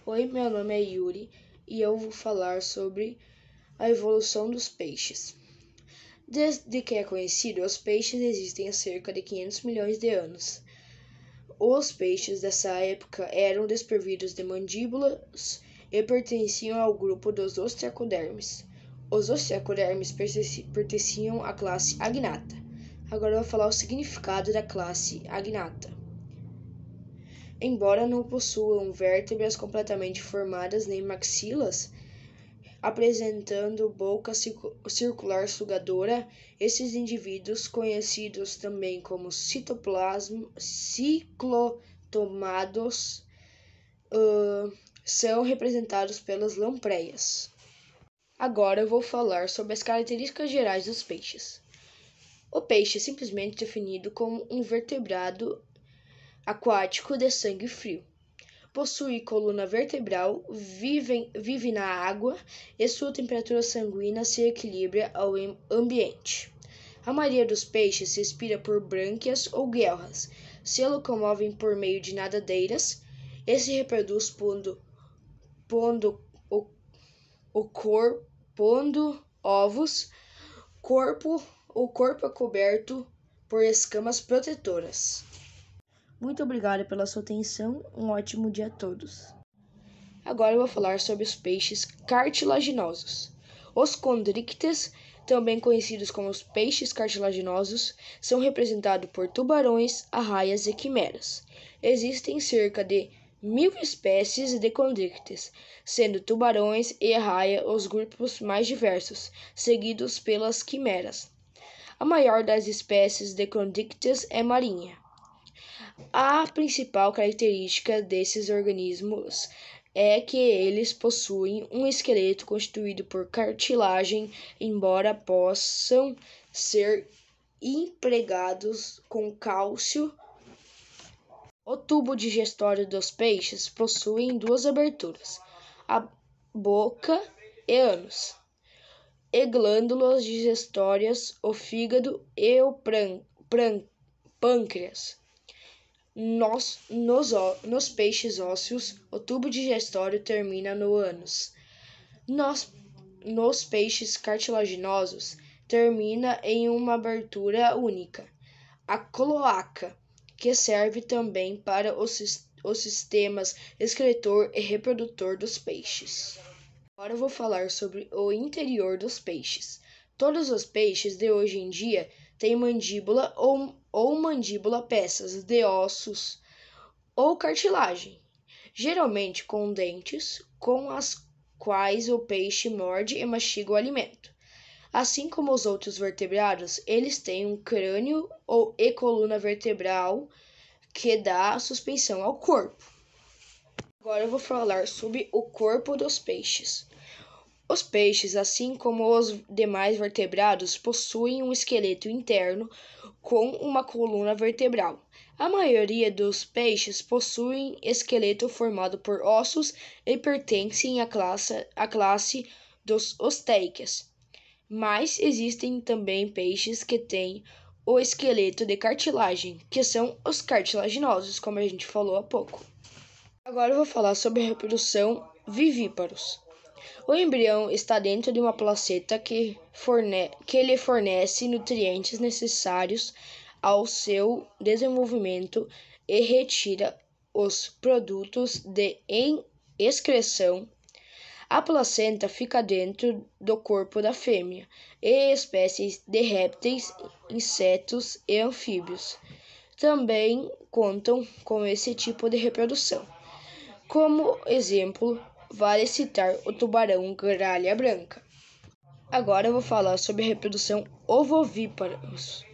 Oi, meu nome é Yuri e eu vou falar sobre a evolução dos peixes. Desde que é conhecido, os peixes existem há cerca de 500 milhões de anos. Os peixes dessa época eram desprovidos de mandíbulas e pertenciam ao grupo dos ostracodermes. Os ostracodermes pertenciam à classe Agnatha. Agora eu vou falar o significado da classe Agnatha. Embora não possuam vértebras completamente formadas nem maxilas, apresentando boca circular sugadora, esses indivíduos, conhecidos também como ciclotomados, são representados pelas lampreias. Agora eu vou falar sobre as características gerais dos peixes. O peixe é simplesmente definido como um vertebrado aquático de sangue frio. Possui coluna vertebral, vive na água e sua temperatura sanguínea se equilibra ao ambiente. A maioria dos peixes respira por brânquias ou guelras, se locomovem por meio de nadadeiras e se reproduz pondo ovos. O corpo é coberto por escamas protetoras. Muito obrigada pela sua atenção, um ótimo dia a todos. Agora eu vou falar sobre os peixes cartilaginosos. Os condrictes, também conhecidos como os peixes cartilaginosos, são representados por tubarões, arraias e quimeras. Existem cerca de 1000 espécies de condrictes, sendo tubarões e arraia os grupos mais diversos, seguidos pelas quimeras. A maior das espécies de condrictes é marinha. A principal característica desses organismos é que eles possuem um esqueleto constituído por cartilagem, embora possam ser impregnados com cálcio. O tubo digestório dos peixes possui duas aberturas, a boca e ânus, e glândulas digestórias, o fígado e o pâncreas. Nos peixes ósseos, o tubo digestório termina no ânus. Nos peixes cartilaginosos, termina em uma abertura única, a cloaca, que serve também para os sistemas excretor e reprodutor dos peixes. Agora eu vou falar sobre o interior dos peixes. Todos os peixes de hoje em dia têm mandíbula ou mandíbula, peças de ossos ou cartilagem, geralmente com dentes, com as quais o peixe morde e mastiga o alimento. Assim como os outros vertebrados, eles têm um crânio e coluna vertebral que dá suspensão ao corpo. Agora eu vou falar sobre o corpo dos peixes. Os peixes, assim como os demais vertebrados, possuem um esqueleto interno com uma coluna vertebral. A maioria dos peixes possuem esqueleto formado por ossos e pertencem à classe dos osteias. Mas existem também peixes que têm o esqueleto de cartilagem, que são os cartilaginosos, como a gente falou há pouco. Agora eu vou falar sobre a reprodução vivíparos. O embrião está dentro de uma placenta que lhe fornece nutrientes necessários ao seu desenvolvimento e retira os produtos de excreção. A placenta fica dentro do corpo da fêmea e espécies de répteis, insetos e anfíbios também contam com esse tipo de reprodução. Como exemplo, vale citar o tubarão gralha branca. Agora eu vou falar sobre a reprodução ovovíparos.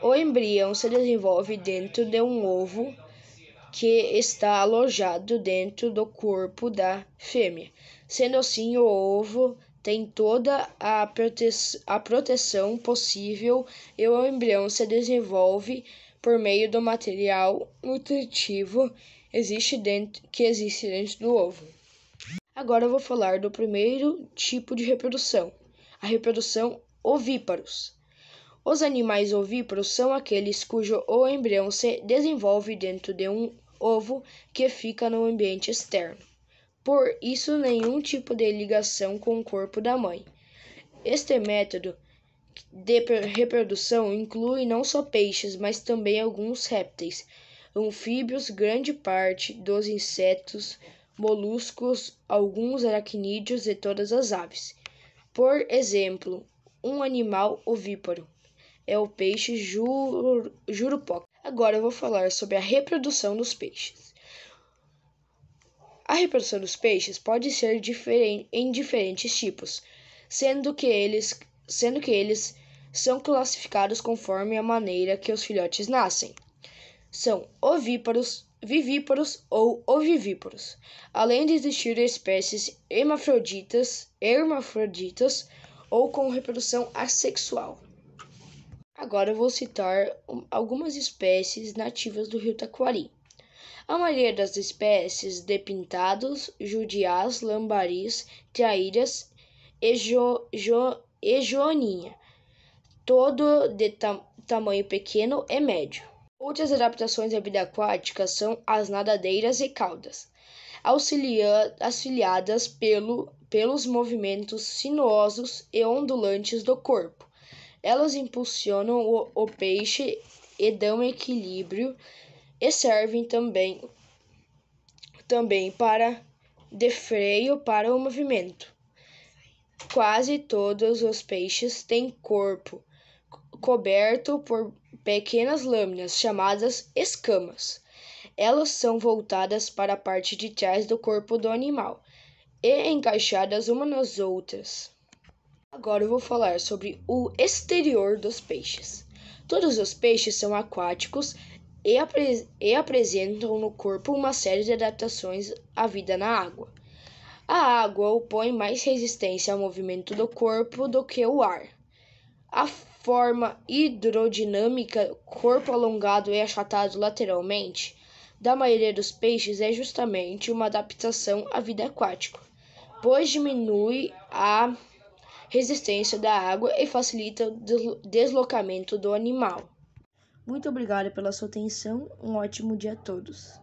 O embrião se desenvolve dentro de um ovo que está alojado dentro do corpo da fêmea. Sendo assim, o ovo tem toda a proteção possível e o embrião se desenvolve por meio do material nutritivo que existe dentro do ovo. Agora eu vou falar do primeiro tipo de reprodução, a reprodução ovíparos. Os animais ovíparos são aqueles cujo o embrião se desenvolve dentro de um ovo que fica no ambiente externo. por isso nenhum tipo de ligação com o corpo da mãe. Este método de reprodução inclui não só peixes, mas também alguns répteis, anfíbios, grande parte dos insetos, moluscos, alguns aracnídeos e todas as aves. Por exemplo, um animal ovíparo é o peixe jurupoca. Agora eu vou falar sobre a reprodução dos peixes. A reprodução dos peixes pode ser em diferentes tipos, sendo que eles são classificados conforme a maneira que os filhotes nascem. São ovíparos, vivíparos ou ovivíparos, além de existir espécies hermafroditas ou com reprodução assexual. Agora eu vou citar algumas espécies nativas do rio Taquari. A maioria das espécies de pintados, judiás, lambaris, traíras e joaninha, todo de tamanho pequeno e médio. Outras adaptações à vida aquática são as nadadeiras e caudas, auxiliadas pelos movimentos sinuosos e ondulantes do corpo. Elas impulsionam o peixe e dão equilíbrio e servem também para de freio para o movimento. Quase todos os peixes têm corpo coberto por pequenas lâminas chamadas escamas. Elas são voltadas para a parte de trás do corpo do animal e encaixadas umas nas outras. Agora eu vou falar sobre o exterior dos peixes. Todos os peixes são aquáticos e apresentam no corpo uma série de adaptações à vida na água. A água opõe mais resistência ao movimento do corpo do que o ar. A forma hidrodinâmica, corpo alongado e achatado lateralmente, da maioria dos peixes é justamente uma adaptação à vida aquática, pois diminui a resistência da água e facilita o deslocamento do animal. Muito obrigada pela sua atenção, um ótimo dia a todos.